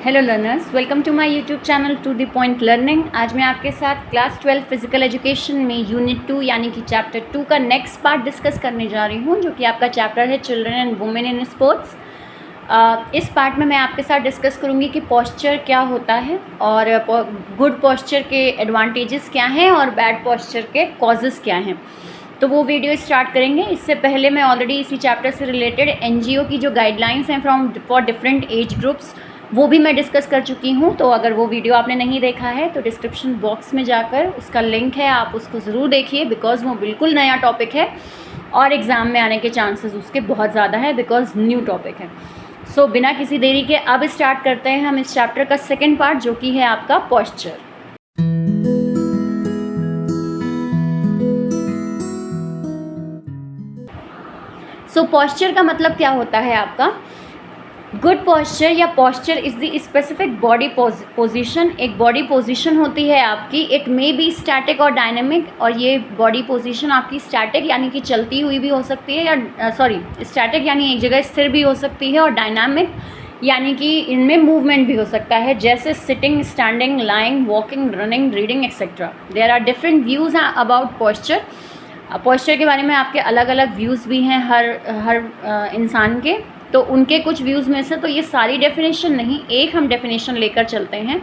Hello learners, welcome to my YouTube channel to the point learning. आज मैं आपके साथ क्लास 12 फिजिकल एजुकेशन में यूनिट 2 यानी कि चैप्टर 2 का नेक्स्ट पार्ट डिस्कस करने जा रही हूँ, जो कि आपका चैप्टर है children and women in sports. इस पार्ट में मैं आपके साथ डिस्कस करूँगी कि पोस्चर क्या होता है और गुड पोस्चर के एडवांटेजेस क्या हैं और बैड पोस्चर के कॉजेज़ क्या हैं। तो वो वीडियो स्टार्ट करेंगे। इससे पहले मैं ऑलरेडी इसी चैप्टर से रिलेटेड एनजीओ की जो गाइडलाइंस हैं फॉर डिफरेंट एज ग्रुप्स वो भी मैं डिस्कस कर चुकी हूँ। तो अगर वो वीडियो आपने नहीं देखा है तो डिस्क्रिप्शन बॉक्स में जाकर उसका लिंक है, आप उसको ज़रूर देखिए, बिकॉज़ वो बिल्कुल नया टॉपिक है और एग्ज़ाम में आने के चांसेस उसके बहुत ज़्यादा है, बिकॉज़ न्यू टॉपिक है। सो बिना किसी देरी के अब स्टार्ट करते हैं हम इस चैप्टर का सेकेंड पार्ट, जो कि है आपका पोस्चर। सो पोस्चर का मतलब क्या होता है आपका? गुड पोस्चर या posture is the specific body position. एक बॉडी पोजीशन होती है आपकी, इट मे बी स्टैटिक और डायनेमिक, और ये बॉडी पोजीशन आपकी स्टैटिक यानी कि चलती हुई भी हो सकती है, या स्टैटिक यानी एक जगह स्थिर भी हो सकती है, और डायनामिक यानी कि इनमें मूवमेंट भी हो सकता है, जैसे sitting, standing, lying, walking, running, reading etcetera. There are different views about posture. Posture के बारे में आपके अलग अलग व्यूज़ भी हैं हर इंसान के। तो उनके कुछ व्यूज़ में से तो ये सारी डेफिनेशन नहीं, एक हम डेफिनेशन लेकर चलते हैं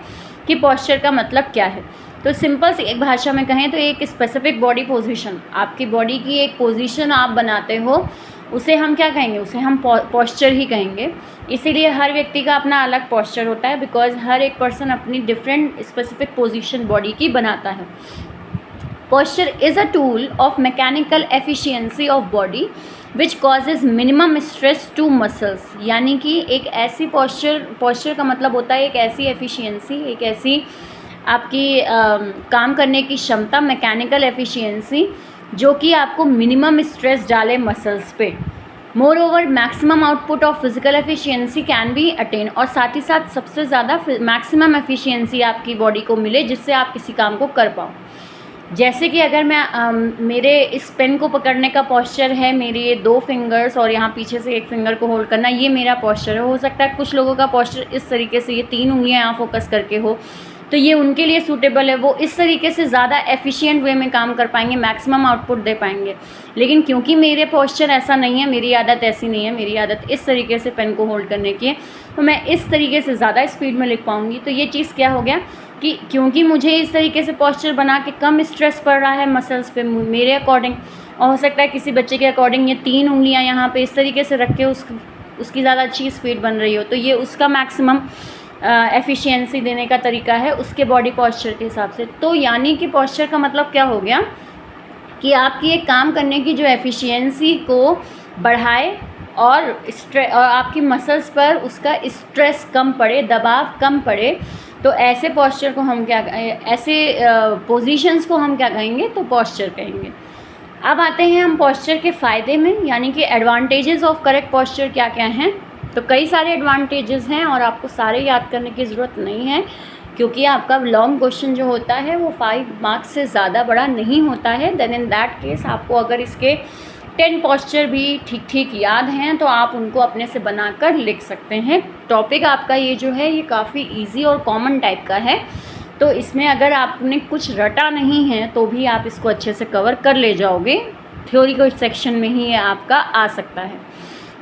कि पोस्चर का मतलब क्या है। तो सिंपल सी एक भाषा में कहें तो एक स्पेसिफिक बॉडी पोजीशन, आपकी बॉडी की एक पोजीशन आप बनाते हो, उसे हम क्या कहेंगे? उसे हम पोस्चर ही कहेंगे। इसीलिए हर व्यक्ति का अपना अलग पोस्चर होता है, बिकॉज हर एक पर्सन अपनी डिफरेंट स्पेसिफिक पोजीशन बॉडी की बनाता है। Posture is a tool of mechanical efficiency of body which causes minimum stress to muscles। यानी कि एक ऐसी पोस्चर का मतलब होता है एक ऐसी एफिशिएंसी, एक ऐसी आपकी काम करने की क्षमता, मैकेनिकल एफिशिएंसी, जो कि आपको मिनिमम स्ट्रेस डाले मसल्स पे। More over maximum output of physical efficiency can be attain, और साथ ही साथ सबसे ज़्यादा मैक्सिमम एफिशिएंसी आपकी बॉडी को मिले जिससे आप किसी काम को कर पाओ। जैसे कि अगर मैं मेरे इस पेन को पकड़ने का पोस्चर है, मेरे ये 2 फिंगर्स और यहाँ पीछे से एक फिंगर को होल्ड करना, ये मेरा पोस्चर है। हो सकता है कुछ लोगों का पोस्चर इस तरीके से, ये 3 उंगलियाँ यहाँ फोकस करके हो, तो ये उनके लिए सूटेबल है, वो इस तरीके से ज़्यादा एफिशिएंट वे में काम कर पाएंगे, मैक्सिमम आउटपुट दे पाएंगे। लेकिन क्योंकि मेरे पोस्चर ऐसा नहीं है, मेरी आदत ऐसी नहीं है, मेरी आदत इस तरीके से पेन को होल्ड करने की है, तो मैं इस तरीके से ज़्यादा स्पीड में लिख पाऊँगी। तो ये चीज़ क्या हो गया कि क्योंकि मुझे इस तरीके से पोस्चर बना के कम स्ट्रेस पड़ रहा है मसल्स पे मेरे अकॉर्डिंग, और हो सकता है किसी बच्चे के अकॉर्डिंग ये 3 उंगलियां यहाँ पे इस तरीके से रख के उसकी ज़्यादा अच्छी स्पीड बन रही हो, तो ये उसका मैक्सिमम एफिशिएंसी देने का तरीका है उसके बॉडी पोस्चर के हिसाब से। तो यानी कि पोस्चर का मतलब क्या हो गया कि आपकी एक काम करने की जो एफिशिएंसी को बढ़ाए और आपकी मसल्स पर उसका स्ट्रेस कम पड़े, दबाव कम पड़े। तो ऐसे पोस्चर को हम क्या, ऐसे पोजीशंस को हम क्या कहेंगे? तो पोस्चर कहेंगे। अब आते हैं हम पोस्चर के फ़ायदे में, यानी कि एडवांटेजेस ऑफ करेक्ट पोस्चर क्या क्या हैं। तो कई सारे एडवांटेजेस हैं और आपको सारे याद करने की ज़रूरत नहीं है, क्योंकि आपका लॉन्ग क्वेश्चन जो होता है वो 5 मार्क्स से ज़्यादा बड़ा नहीं होता है। देन इन दैट केस आपको अगर इसके 10 पोस्चर भी ठीक ठीक याद हैं तो आप उनको अपने से बनाकर लिख सकते हैं। टॉपिक आपका ये जो है ये काफ़ी इजी और कॉमन टाइप का है, तो इसमें अगर आपने कुछ रटा नहीं है तो भी आप इसको अच्छे से कवर कर ले जाओगे। थ्योरी के सेक्शन में ही ये आपका आ सकता है।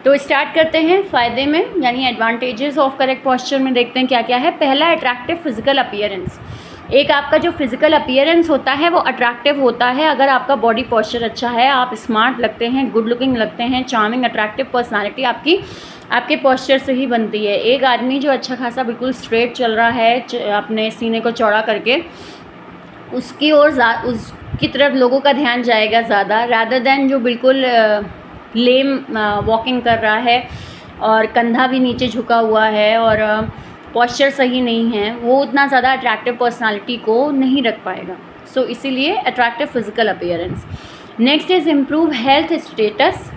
तो स्टार्ट करते हैं फ़ायदे में, यानी एडवांटेजेस ऑफ करेक्ट पोस्चर में देखते हैं क्या क्या है। पहला, अट्रैक्टिव फिजिकल अपीयरेंस। एक आपका जो फिज़िकल अपीयरेंस होता है वो अट्रैक्टिव होता है अगर आपका बॉडी पोस्चर अच्छा है, आप स्मार्ट लगते हैं, गुड लुकिंग लगते हैं, चार्मिंग, अट्रैक्टिव पर्सनालिटी आपके पोस्चर से ही बनती है। एक आदमी जो अच्छा खासा बिल्कुल स्ट्रेट चल रहा है, अपने सीने को चौड़ा करके, उसकी ओर उसकी तरफ लोगों का ध्यान जाएगा ज़्यादा, रादर दैन जो बिल्कुल लेम वॉकिंग कर रहा है और कंधा भी नीचे झुका हुआ है और पोस्चर सही नहीं है, वो उतना ज़्यादा अट्रैक्टिव पर्सनालिटी को नहीं रख पाएगा। सो इसीलिए attractive physical appearance. Next is improve health status.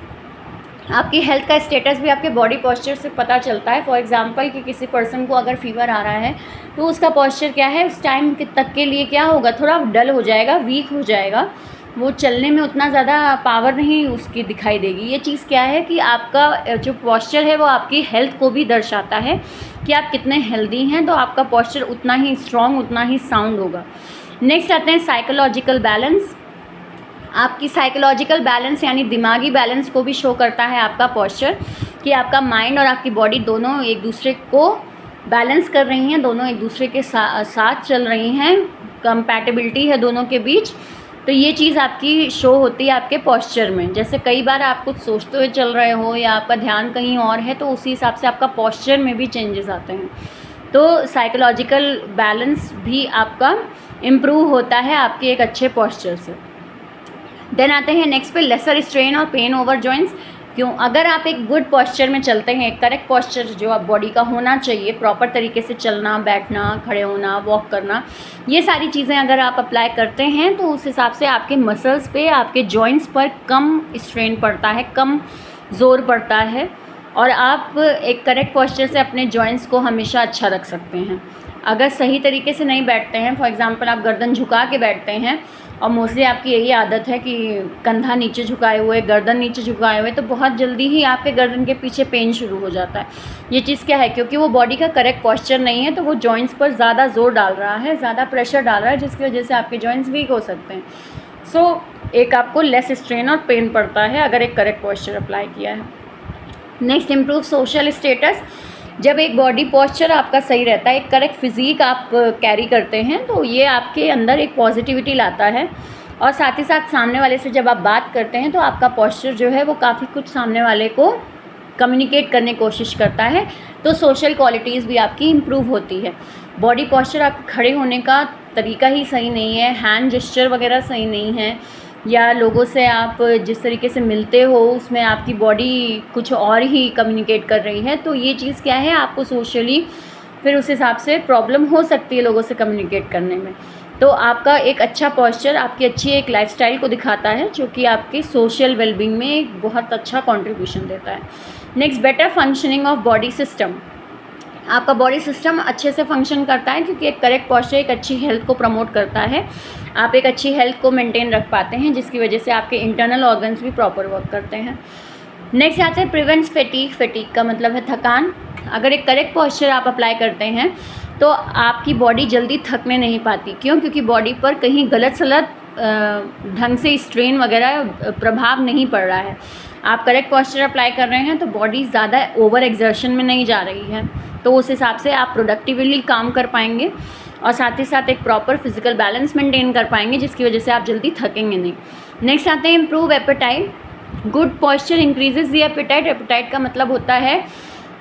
आपकी हेल्थ का स्टेटस भी आपके बॉडी पोस्चर से पता चलता है। फॉर एग्जांपल कि किसी पर्सन को अगर फीवर आ रहा है तो उसका पोस्चर क्या है, उस टाइम तक के लिए क्या होगा, थोड़ा डल हो जाएगा, वीक हो जाएगा, वो चलने में उतना ज़्यादा पावर नहीं उसकी दिखाई देगी। ये चीज़ क्या है कि आपका जो पोस्चर है वो आपकी हेल्थ को भी दर्शाता है कि आप कितने हेल्दी हैं, तो आपका पॉस्चर उतना ही स्ट्रॉन्ग, उतना ही साउंड होगा। नेक्स्ट आते हैं साइकोलॉजिकल बैलेंस। आपकी साइकोलॉजिकल बैलेंस यानी दिमागी बैलेंस को भी शो करता है आपका पॉस्चर, कि आपका माइंड और आपकी बॉडी दोनों एक दूसरे को बैलेंस कर रही हैं, दोनों एक दूसरे के साथ चल रही हैं, कंपैटिबिलिटी है दोनों के बीच। तो ये चीज़ आपकी शो होती है आपके पॉस्चर में। जैसे कई बार आप कुछ सोचते हुए चल रहे हो या आपका ध्यान कहीं और है, तो उसी हिसाब से आपका पॉस्चर में भी चेंजेस आते हैं। तो साइकोलॉजिकल बैलेंस भी आपका इम्प्रूव होता है आपके एक अच्छे पॉस्चर से। देन आते हैं नेक्स्ट पे लेसर स्ट्रेन और पेन ओवर जॉइंट्स। क्यों? अगर आप एक गुड पॉस्चर में चलते हैं, एक करेक्ट पॉस्चर जो आप बॉडी का होना चाहिए, प्रॉपर तरीके से चलना, बैठना, खड़े होना, वॉक करना, ये सारी चीज़ें अगर आप अप्लाई करते हैं तो उस हिसाब से आपके मसल्स पे, आपके जॉइंट्स पर कम स्ट्रेन पड़ता है, कम ज़ोर पड़ता है, और आप एक करेक्ट पॉस्चर से अपने जॉइंट्स को हमेशा अच्छा रख सकते हैं। अगर सही तरीके से नहीं बैठते हैं, फॉर एग्ज़ाम्पल आप गर्दन झुका के बैठते हैं और मोस्टली आपकी यही आदत है कि कंधा नीचे झुकाए हुए, गर्दन नीचे झुकाए हुए, तो बहुत जल्दी ही आपके गर्दन के पीछे पेन शुरू हो जाता है। ये चीज़ क्या है? क्योंकि वो बॉडी का करेक्ट पॉस्चर नहीं है, तो वो जॉइंट्स पर ज़्यादा ज़ोर डाल रहा है, ज़्यादा प्रेशर डाल रहा है, जिसकी वजह से आपके जॉइंट्स वीक हो सकते हैं। सो एक आपको लेस स्ट्रेन और पेन पड़ता है अगर एक करेक्ट पॉस्चर अप्लाई किया है। Next, improve social status. जब एक बॉडी पॉस्चर आपका सही रहता है, एक करेक्ट फिज़ीक आप कैरी करते हैं, तो ये आपके अंदर एक पॉजिटिविटी लाता है, और साथ ही साथ सामने वाले से जब आप बात करते हैं तो आपका पॉस्चर जो है वो काफ़ी कुछ सामने वाले को कम्युनिकेट करने की कोशिश करता है, तो सोशल क्वालिटीज़ भी आपकी इम्प्रूव होती है। बॉडी पॉस्चर आप खड़े होने का तरीका ही सही नहीं है, हैंड जेस्चर वगैरह सही नहीं है, या लोगों से आप जिस तरीके से मिलते हो उसमें आपकी बॉडी कुछ और ही कम्युनिकेट कर रही है, तो ये चीज़ क्या है, आपको सोशली फिर उस हिसाब से प्रॉब्लम हो सकती है लोगों से कम्युनिकेट करने में। तो आपका एक अच्छा पॉस्चर आपकी अच्छी एक लाइफस्टाइल को दिखाता है, जो कि आपकी सोशल वेलबींग में एक बहुत अच्छा कंट्रीब्यूशन देता है। Next, better functioning of body system. आपका बॉडी सिस्टम अच्छे से फंक्शन करता है क्योंकि एक करेक्ट पॉस्चर एक अच्छी हेल्थ को प्रमोट करता है। आप एक अच्छी हेल्थ को मेंटेन रख पाते हैं, जिसकी वजह से आपके इंटरनल ऑर्गन्स भी प्रॉपर वर्क करते हैं। नेक्स्ट आते हैं प्रिवेंट्स फैटीग। फैटीग का मतलब है थकान। अगर एक करेक्ट पॉस्चर आप अप्लाई करते हैं तो आपकी बॉडी जल्दी थकने नहीं पाती। क्यों? क्योंकि बॉडी पर कहीं गलत सलत ढंग से स्ट्रेन वगैरह प्रभाव नहीं पड़ रहा है। आप करेक्ट पॉस्चर अप्लाई कर रहे हैं तो बॉडी ज़्यादा ओवर एक्सर्शन में नहीं जा रही है, तो उस हिसाब से आप प्रोडक्टिवली काम कर पाएंगे और साथ ही साथ एक प्रॉपर फिजिकल बैलेंस मेंटेन कर पाएंगे, जिसकी वजह से आप जल्दी थकेंगे नहीं। नेक्स्ट आते हैं improve appetite. Good posture increases the appetite. Appetite का मतलब होता है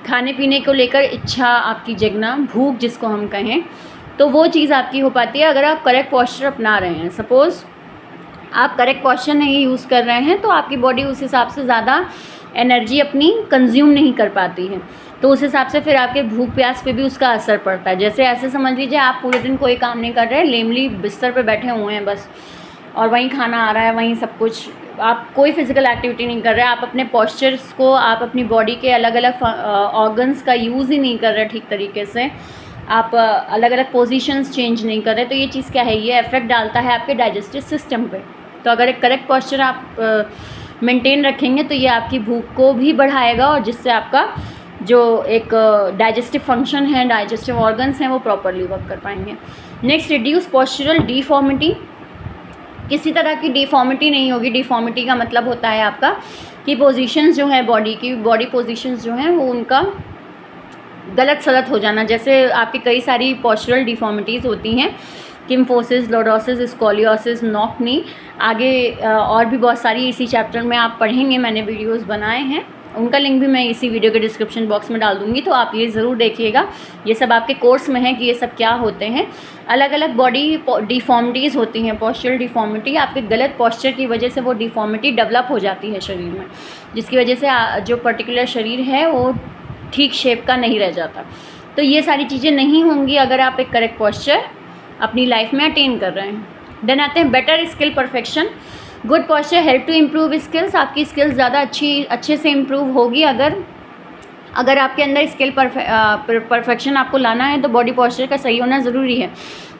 खाने पीने को लेकर इच्छा आपकी जगना, भूख जिसको हम कहें, तो वो चीज़ आपकी हो पाती है अगर आप करेक्ट पॉस्चर अपना रहे हैं। सपोज़ आप करेक्ट पॉस्चर नहीं यूज़ कर रहे हैं तो आपकी बॉडी उस हिसाब से ज़्यादा एनर्जी अपनी कंज्यूम नहीं कर पाती है, तो उस हिसाब से फिर आपके भूख प्यास पे भी उसका असर पड़ता है। जैसे ऐसे समझ लीजिए आप पूरे दिन कोई काम नहीं कर रहे, लेमली बिस्तर पे बैठे हुए हैं बस, और वहीं खाना आ रहा है, वहीं सब कुछ, आप कोई फिजिकल एक्टिविटी नहीं कर रहे, आप अपने पॉस्चर्स को, आप अपनी बॉडी के अलग अलग ऑर्गन्स का यूज़ ही नहीं कर रहे ठीक तरीके से, आप अलग अलग पोजीशंस चेंज नहीं कर रहे, तो ये चीज़ क्या है, ये इफेक्ट डालता है आपके डाइजेस्टिव सिस्टम पे। तो अगर एक करेक्ट पॉस्चर आप मेंटेन रखेंगे तो ये आपकी भूख को भी बढ़ाएगा, और जिससे आपका जो एक डाइजेस्टिव फंक्शन है, डाइजेस्टिव ऑर्गन्स हैं, वो प्रॉपरली वर्क कर पाएंगे। Next, reduce postural deformity. किसी तरह की डिफॉर्मिटी नहीं होगी। डिफॉर्मिटी का मतलब होता है आपका कि पोजीशंस जो है बॉडी की, बॉडी पोजीशंस जो हैं वो उनका गलत सलत हो जाना। जैसे आपकी कई सारी पॉस्चरल डिफॉर्मिटीज़ होती हैं, किम्फोसिस, लॉर्डोसिस, स्कोलियोसिस, नॉक नी, आगे और भी बहुत सारी इसी चैप्टर में आप पढ़ेंगे, मैंने वीडियोस बनाए हैं, उनका लिंक भी मैं इसी वीडियो के डिस्क्रिप्शन बॉक्स में डाल दूँगी, तो आप ये ज़रूर देखिएगा। ये सब आपके कोर्स में है कि ये सब क्या होते हैं। अलग अलग बॉडी डिफॉर्मिटीज़ होती हैं। पॉस्चरल डिफॉर्मिटी आपके गलत पॉस्चर की वजह से वो डिफॉर्मिटी डेवलप हो जाती है शरीर में, जिसकी वजह से जो पर्टिकुलर शरीर है वो ठीक शेप का नहीं रह जाता। तो ये सारी चीज़ें नहीं होंगी अगर आप एक करेक्ट पॉस्चर अपनी लाइफ में अटेन कर रहे हैं। देन आते हैं better skill perfection. Good posture help to improve skills. आपकी स्किल्स ज़्यादा अच्छे से इम्प्रूव होगी अगर आपके अंदर स्किल परफेक्शन आपको लाना है तो बॉडी पॉस्चर का सही होना ज़रूरी है।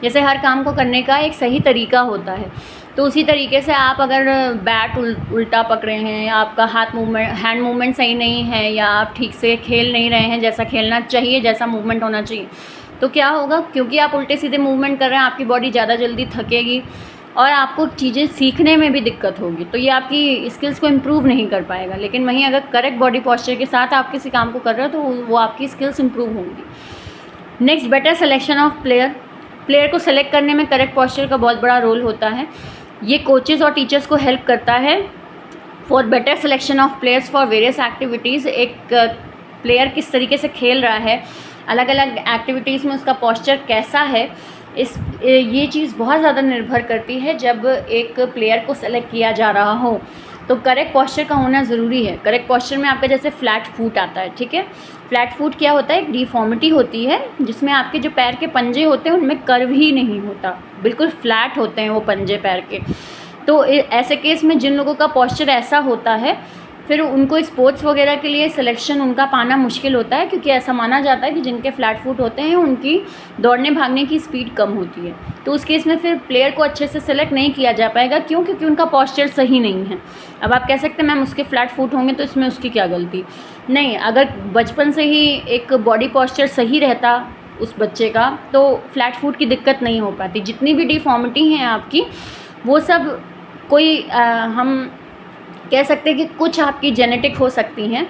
जैसे हर काम को करने का एक सही तरीका होता है, तो उसी तरीके से आप अगर बैट उल्टा पकड़े हैं, आपका हैंड मूवमेंट सही नहीं है, या आप ठीक से खेल नहीं रहे हैं जैसा खेलना चाहिए, जैसा मूवमेंट होना चाहिए, तो क्या होगा, क्योंकि आप उल्टे सीधे मूवमेंट कर रहे हैं, आपकी बॉडी ज़्यादा जल्दी थकेगी और आपको चीज़ें सीखने में भी दिक्कत होगी, तो ये आपकी स्किल्स को इम्प्रूव नहीं कर पाएगा। लेकिन वहीं अगर करेक्ट बॉडी पॉस्चर के साथ आप किसी काम को कर रहे हो तो वो आपकी स्किल्स इम्प्रूव होंगी। Next, better selection of player को सेलेक्ट करने में करेक्ट पॉस्चर का बहुत बड़ा रोल होता है। ये कोचेज़ और टीचर्स को हेल्प करता है for better selection of players for various activities. एक प्लेयर किस तरीके से खेल रहा है, अलग अलग एक्टिविटीज़ में उसका पॉस्चर कैसा है, ये चीज़ बहुत ज़्यादा निर्भर करती है जब एक प्लेयर को सेलेक्ट किया जा रहा हो। तो करेक्ट पॉस्चर का होना ज़रूरी है। करेक्ट पॉस्चर में आपका जैसे फ्लैट फुट आता है, ठीक है। फ्लैट फुट क्या होता है, एक डिफॉर्मिटी होती है जिसमें आपके जो पैर के पंजे होते हैं उनमें कर्व ही नहीं होता, बिल्कुल फ्लैट होते हैं वो पंजे पैर के। तो ऐसे केस में जिन लोगों का पॉस्चर ऐसा होता है, फिर उनको स्पोर्ट्स वगैरह के लिए सिलेक्शन उनका पाना मुश्किल होता है, क्योंकि ऐसा माना जाता है कि जिनके फ्लैट फुट होते हैं उनकी दौड़ने भागने की स्पीड कम होती है। तो उस केस में फिर प्लेयर को अच्छे से सेलेक्ट नहीं किया जा पाएगा। क्यों? क्योंकि उनका पॉस्चर सही नहीं है। अब आप कह सकते हैं मैम उसके फ्लैट फुट होंगे तो इसमें उसकी क्या गलती? नहीं, अगर बचपन से ही एक बॉडी पॉस्चर सही रहता उस बच्चे का तो फ्लैट फुट की दिक्कत नहीं हो पाती। जितनी भी डिफॉर्मिटी हैं आपकी, वो सब हम कह सकते हैं कि कुछ आपकी जेनेटिक हो सकती हैं,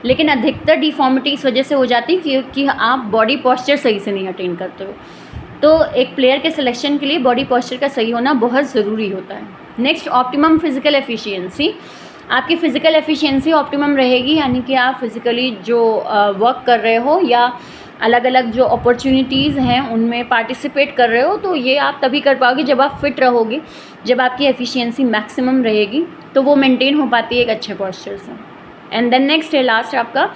लेकिन अधिकतर डिफॉर्मिटी इस वजह से हो जाती है क्योंकि आप बॉडी पॉस्चर सही से नहीं अटेन करते हो। तो एक प्लेयर के सिलेक्शन के लिए बॉडी पॉस्चर का सही होना बहुत ज़रूरी होता है। Next, optimum physical efficiency. आपकी फ़िज़िकल एफिशिएंसी ऑप्टिमम रहेगी, यानी कि आप फिज़िकली जो वर्क कर रहे हो या अलग अलग जो अपॉर्चुनिटीज़ हैं उनमें पार्टिसिपेट कर रहे हो, तो ये आप तभी कर पाओगे जब आप फिट रहोगे, जब आपकी एफिशिएंसी मैक्सिमम रहेगी, तो वो मेंटेन हो पाती है एक अच्छे पॉस्चर से। एंड देन नेक्स्ट है लास्ट आपका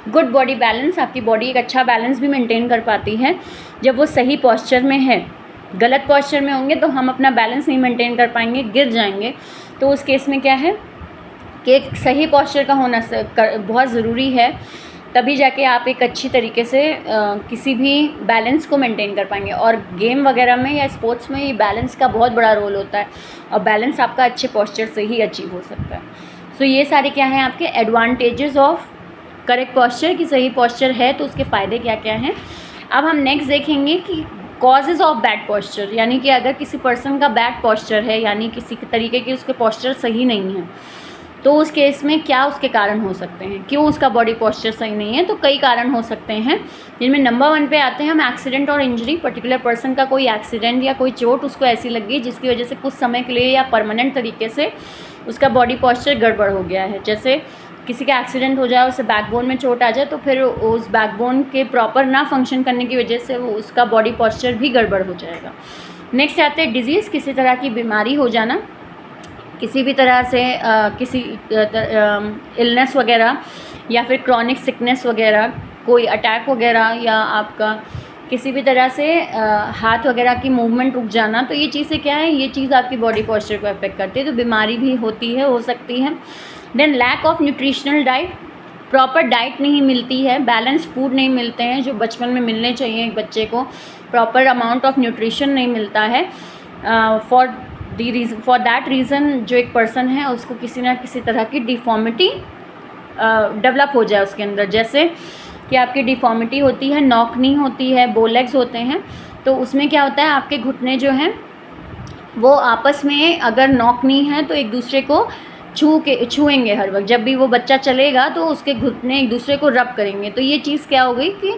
गुड बॉडी बैलेंस। आपकी बॉडी एक अच्छा बैलेंस भी मेंटेन कर पाती है जब वो सही पॉस्चर में है। गलत पॉस्चर में होंगे तो हम अपना बैलेंस नहीं मेंटेन कर पाएंगे, गिर जाएंगे। तो उस केस में क्या है कि एक सही पॉस्चर का होना बहुत ज़रूरी है, तभी जाके आप एक अच्छी तरीके से किसी भी बैलेंस को मेंटेन कर पाएंगे। और गेम वगैरह में या स्पोर्ट्स में ये बैलेंस का बहुत बड़ा रोल होता है, और बैलेंस आपका अच्छे पॉस्चर से ही अचीव हो सकता है। सो ये सारे क्या हैं आपके एडवांटेजेस ऑफ करेक्ट पॉस्चर, की सही पॉस्चर है तो उसके फ़ायदे क्या क्या हैं। अब हम नेक्स्ट देखेंगे कि कॉजेज़ ऑफ बैड पॉस्चर, यानी कि अगर किसी पर्सन का बैड पॉस्चर है, यानी किसी तरीके की उसके पॉस्चर सही नहीं है, तो उस केस में क्या उसके कारण हो सकते हैं, क्यों उसका बॉडी पॉस्चर सही नहीं है। तो कई कारण हो सकते हैं, जिनमें नंबर 1 पे आते हैं हम एक्सीडेंट और इंजरी। पर्टिकुलर पर्सन का कोई एक्सीडेंट या कोई चोट उसको ऐसी लग गई जिसकी वजह से कुछ समय के लिए या परमानेंट तरीके से उसका बॉडी पॉस्चर गड़बड़ हो गया है। जैसे किसी का एक्सीडेंट हो जाए, उसे बैकबोन में चोट आ जाए, तो फिर उस बैकबोन के प्रॉपर ना फंक्शन करने की वजह से वो उसका बॉडी पॉस्चर भी गड़बड़ हो जाएगा। नेक्स्ट आते हैं डिजीज़, किसी तरह की बीमारी हो जाना, किसी भी तरह से किसी इलनेस वगैरह या फिर क्रॉनिक सिकनेस वगैरह, कोई अटैक वगैरह, या आपका किसी भी तरह से हाथ वगैरह की मूवमेंट रुक जाना। तो ये चीज़ें क्या है, ये चीज़ आपकी बॉडी पॉस्चर को अफेक्ट करती है, तो बीमारी भी होती है, हो सकती है। Then lack of nutritional diet, proper diet नहीं मिलती है, बैलेंस फूड नहीं मिलते हैं जो बचपन में मिलने चाहिए एक बच्चे को, प्रॉपर अमाउंट ऑफ न्यूट्रिशन नहीं मिलता है। फॉर दैट रीज़न जो एक पर्सन है उसको किसी ना किसी तरह की डिफॉर्मिटी डेवलप हो जाए उसके अंदर। जैसे कि आपकी डिफॉर्मिटी होती है, नॉकनी होती है, बोलेग्स होते हैं, तो उसमें क्या होता है आपके घुटने जो हैं वो आपस में अगर नॉकनी है तो एक दूसरे को छुएंगे हर वक्त। जब भी वो बच्चा चलेगा तो उसके घुटने एक दूसरे को रब करेंगे। तो ये चीज़ क्या हो गई कि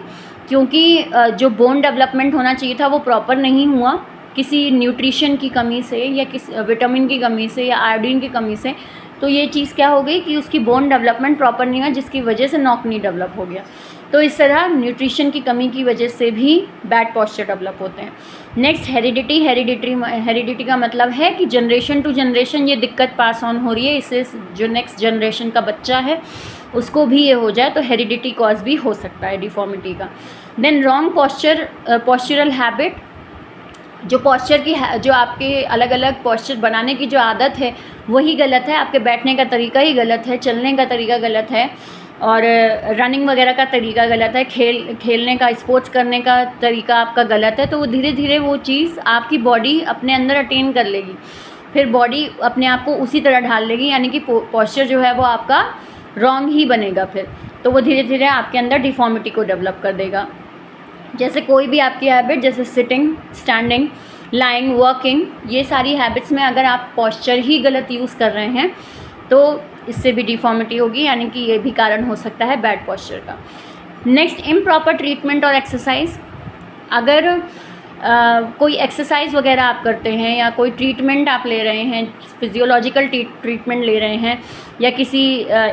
क्योंकि जो बोन डेवलपमेंट होना चाहिए था वो प्रॉपर नहीं हुआ, किसी न्यूट्रिशन की कमी से या किसी विटामिन की कमी से या आयोडीन की कमी से, तो ये चीज़ क्या हो गई कि उसकी बोन डेवलपमेंट प्रॉपर नहीं हुआ, जिसकी वजह से नॉकनी डेवलप हो गया। तो इस तरह न्यूट्रिशन की कमी की वजह से भी बैड पॉस्चर डेवलप होते हैं। नेक्स्ट हेरिडिटी का मतलब है कि जनरेशन टू जनरेशन ये दिक्कत पास ऑन हो रही है, इससे जो नेक्स्ट जनरेशन का बच्चा है उसको भी ये हो जाए, तो हेरिडिटी कॉज भी हो सकता है डिफॉर्मिटी का। देन रॉन्ग पॉस्चरल हैबिट, जो पॉस्चर की जो आपके अलग अलग पॉस्चर बनाने की जो आदत है वही गलत है, आपके बैठने का तरीका ही गलत है, चलने का तरीका गलत है, और रनिंग वगैरह का तरीका गलत है, खेलने का, स्पोर्ट्स करने का तरीका आपका गलत है। तो वो धीरे धीरे वो चीज़ आपकी बॉडी अपने अंदर अटेन कर लेगी। फिर बॉडी अपने आप को उसी तरह ढाल लेगी, यानी कि पॉस्चर जो है वो आपका रॉन्ग ही बनेगा फिर, तो वो धीरे धीरे आपके अंदर डिफॉर्मिटी को डेवलप कर देगा। जैसे कोई भी आपकी हैबिट, जैसे सिटिंग, स्टैंडिंग, लाइंग, वर्किंग, ये सारी हैबिट्स में अगर आप पॉस्चर ही गलत यूज़ कर रहे हैं तो इससे भी डिफॉर्मिटी होगी, यानी कि ये भी कारण हो सकता है बैड पॉस्चर का। नेक्स्ट, इम्प्रॉपर ट्रीटमेंट और एक्सरसाइज। अगर कोई एक्सरसाइज वगैरह आप करते हैं या कोई ट्रीटमेंट आप ले रहे हैं, फिजियोलॉजिकल ट्रीटमेंट ले रहे हैं या किसी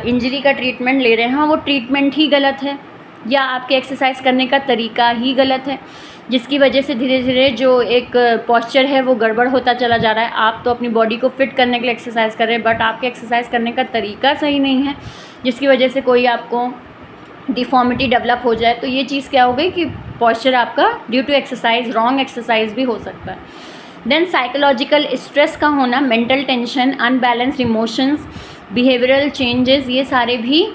इंजरी का ट्रीटमेंट ले रहे हैं, वो ट्रीटमेंट ही गलत है या आपके एक्सरसाइज करने का तरीका ही गलत है, जिसकी वजह से धीरे धीरे जो एक पॉस्चर है वो गड़बड़ होता चला जा रहा है। आप तो अपनी बॉडी को फिट करने के लिए एक्सरसाइज कर रहे हैं, बट आपके एक्सरसाइज करने का तरीका सही नहीं है, जिसकी वजह से कोई आपको डिफॉर्मिटी डेवलप हो जाए। तो ये चीज़ क्या हो गई कि पॉस्चर आपका due to exercise, wrong exercise भी हो सकता है। देन साइकोलॉजिकल स्ट्रेस का होना, mental tension, unbalanced emotions, behavioural changes, ये सारे भी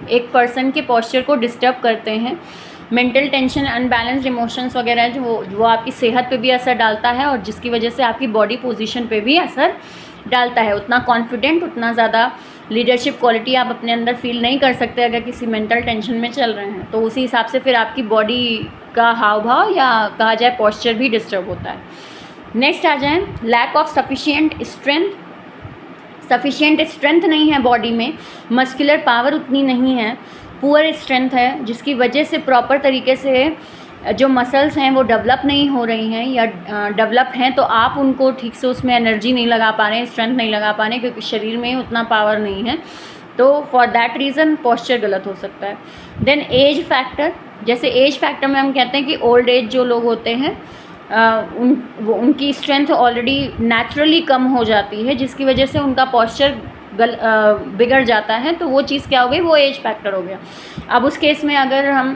एक पर्सन के पॉस्चर को डिस्टर्ब करते हैं। मेंटल टेंशन, अनबैलेंस्ड इमोशंस वगैरह जो वो आपकी सेहत पे भी असर डालता है और जिसकी वजह से आपकी बॉडी पोजीशन पे भी असर डालता है। उतना कॉन्फिडेंट, उतना ज़्यादा लीडरशिप क्वालिटी आप अपने अंदर फील नहीं कर सकते अगर किसी मेंटल टेंशन में चल रहे हैं, तो उसी हिसाब से फिर आपकी बॉडी का हाव भाव या कहा जाए पॉस्चर भी डिस्टर्ब होता है। नेक्स्ट आ जाए, lack of sufficient strength. Sufficient strength नहीं है बॉडी में, मस्कुलर पावर उतनी नहीं है, पुअर स्ट्रेंथ है, जिसकी वजह से प्रॉपर तरीके से जो मसल्स हैं वो डेवलप नहीं हो रही हैं या डेवलप हैं तो आप उनको ठीक से उसमें एनर्जी नहीं लगा पा रहे हैं, स्ट्रेंथ नहीं लगा पा रहे हैं, क्योंकि शरीर में उतना पावर नहीं है, तो फॉर दैट रीज़न पॉस्चर गलत हो सकता है। देन एज फैक्टर, जैसे एज फैक्टर में हम कहते हैं कि ओल्ड एज जो लोग होते हैं उनकी स्ट्रेंथ ऑलरेडी नेचुरली कम हो जाती है, जिसकी वजह से उनका पॉस्चर बिगड़ जाता है, तो वो चीज़ क्या हो गई, वो एज फैक्टर हो गया। अब उस केस में अगर हम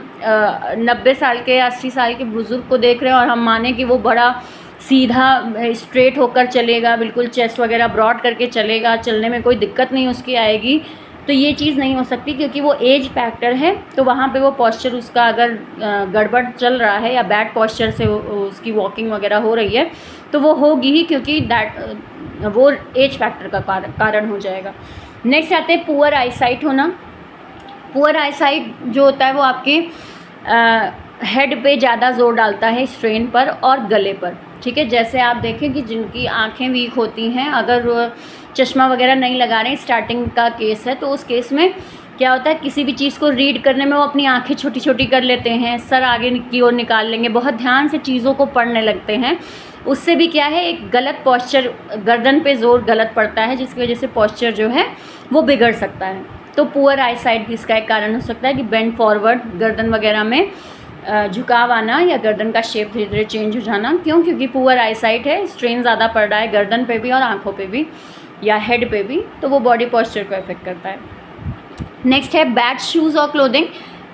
90 साल के 80 साल के बुज़ुर्ग को देख रहे हैं और हम माने कि वो बड़ा सीधा स्ट्रेट होकर चलेगा, बिल्कुल चेस्ट वगैरह ब्रॉड करके चलेगा, चलने में कोई दिक्कत नहीं उसकी आएगी, तो ये चीज़ नहीं हो सकती, क्योंकि वो एज फैक्टर है। तो वहाँ पे वो पॉस्चर उसका अगर गड़बड़ चल रहा है या बैड पॉस्चर से उसकी वॉकिंग वगैरह हो रही है तो वो होगी ही, क्योंकि वो एज फैक्टर का कारण हो जाएगा। नेक्स्ट आते हैं पुअर आईसाइट होना। पुअर आईसाइट जो होता है वो आपके हेड पे ज़्यादा जोर डालता है, स्ट्रेन पर और गले पर, ठीक है। जैसे आप देखें कि जिनकी आंखें वीक होती हैं, अगर चश्मा वगैरह नहीं लगा रहे, स्टार्टिंग का केस है, तो उस केस में क्या होता है, किसी भी चीज़ को रीड करने में वो अपनी आंखें छोटी छोटी कर लेते हैं, सर आगे की ओर निकाल लेंगे, बहुत ध्यान से चीज़ों को पढ़ने लगते हैं। उससे भी क्या है, एक गलत पॉस्चर, गर्दन पे जोर गलत पड़ता है, जिसकी वजह से पॉस्चर जो है वो बिगड़ सकता है। तो पुअर आई साइट भी इसका एक कारण हो सकता है कि बेंड फॉरवर्ड, गर्दन वगैरह में झुकाव आना या गर्दन का शेप धीरे धीरे चेंज हो जाना। क्यों? क्योंकि पुअर आई साइट है, स्ट्रेन ज़्यादा पड़ रहा है गर्दन पे भी और आँखों पे भी या हेड पे भी, तो वो बॉडी पॉस्चर को इफेक्ट करता है। नेक्स्ट है बैड शूज़ और क्लोथिंग।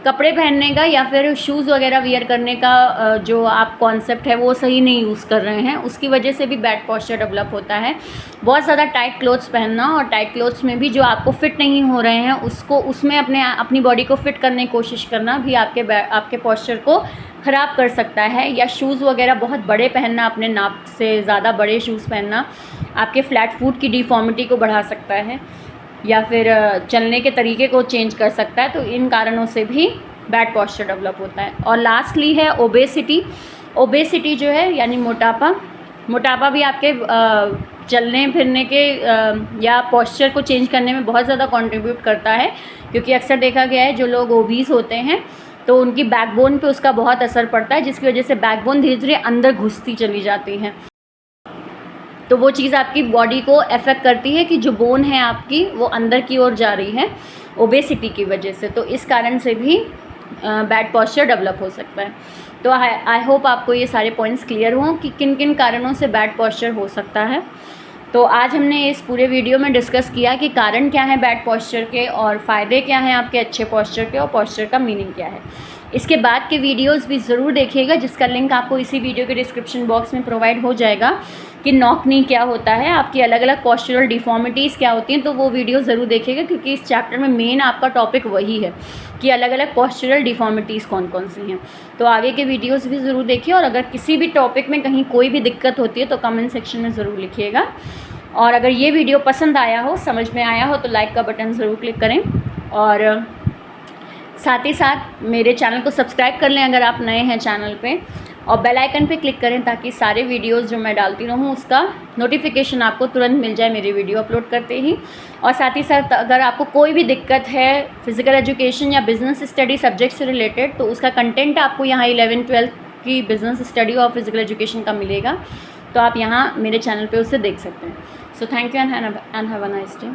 कपड़े पहनने का या फिर शूज़ वगैरह वियर करने का जो आप कॉन्सेप्ट है वो सही नहीं यूज़ कर रहे हैं, उसकी वजह से भी बैड पॉस्चर डेवलप होता है। बहुत ज़्यादा टाइट क्लोथ्स पहनना और टाइट क्लोथ्स में भी जो आपको फिट नहीं हो रहे हैं उसमें अपनी बॉडी को फिट करने की कोशिश करना भी आपके पॉस्चर को ख़राब कर सकता है। या शूज़ वगैरह बहुत बड़े पहनना, अपने नाप से ज़्यादा बड़े शूज़ पहनना आपके फ्लैट फुट की डिफॉर्मिटी को बढ़ा सकता है या फिर चलने के तरीके को चेंज कर सकता है। तो इन कारणों से भी बैड पॉस्चर डेवलप होता है। और लास्टली है ओबेसिटी। ओबेसिटी जो है यानी मोटापा भी आपके चलने फिरने के या पॉस्चर को चेंज करने में बहुत ज़्यादा कंट्रीब्यूट करता है, क्योंकि अक्सर देखा गया है जो लोग ओबीस होते हैं तो उनकी बैकबोन पे उसका बहुत असर पड़ता है, जिसकी वजह से बैकबोन धीरे धीरे अंदर घुसती चली जाती है। तो वो चीज़ आपकी बॉडी को अफेक्ट करती है कि जो बोन है आपकी वो अंदर की ओर जा रही है ओबेसिटी की वजह से। तो इस कारण से भी बैड पॉस्चर डेवलप हो सकता है। तो आई होप आपको ये सारे पॉइंट्स क्लियर हों कि किन किन कारणों से बैड पॉस्चर हो सकता है। तो आज हमने इस पूरे वीडियो में डिस्कस किया कि कारण क्या है बैड पॉस्चर के और फ़ायदे क्या हैं आपके अच्छे पॉस्चर के और पॉस्चर का मीनिंग क्या है। इसके बाद के वीडियोस भी ज़रूर देखिएगा, जिसका लिंक आपको इसी वीडियो के डिस्क्रिप्शन बॉक्स में प्रोवाइड हो जाएगा कि नॉक नी क्या होता है, आपकी अलग अलग पॉस्चरल डिफॉर्मिटीज़ क्या होती हैं। तो वो वीडियो ज़रूर देखिएगा, क्योंकि इस चैप्टर में मेन आपका टॉपिक वही है कि अलग अलग पॉस्चरल डिफॉर्मिटीज़ कौन कौन सी हैं। तो आगे के वीडियोज़ भी ज़रूर देखिए और अगर किसी भी टॉपिक में कहीं कोई भी दिक्कत होती है तो कमेंट सेक्शन में ज़रूर लिखिएगा। और अगर ये वीडियो पसंद आया हो, समझ में आया हो, तो लाइक का बटन ज़रूर क्लिक करें और साथ ही साथ मेरे चैनल को सब्सक्राइब कर लें अगर आप नए हैं चैनल पे, और बेल आइकन पे क्लिक करें ताकि सारे वीडियोस जो मैं डालती रहूँ उसका नोटिफिकेशन आपको तुरंत मिल जाए मेरी वीडियो अपलोड करते ही। और साथ ही साथ अगर आपको कोई भी दिक्कत है फिज़िकल एजुकेशन या बिज़नेस स्टडी सब्जेक्ट से रिलेटेड, तो उसका कंटेंट आपको यहाँ 11-12 की बिज़नेस स्टडी और फिज़िकल एजुकेशन का मिलेगा, तो आप यहाँ मेरे चैनल पर उसे देख सकते हैं। So thank you and have a nice day.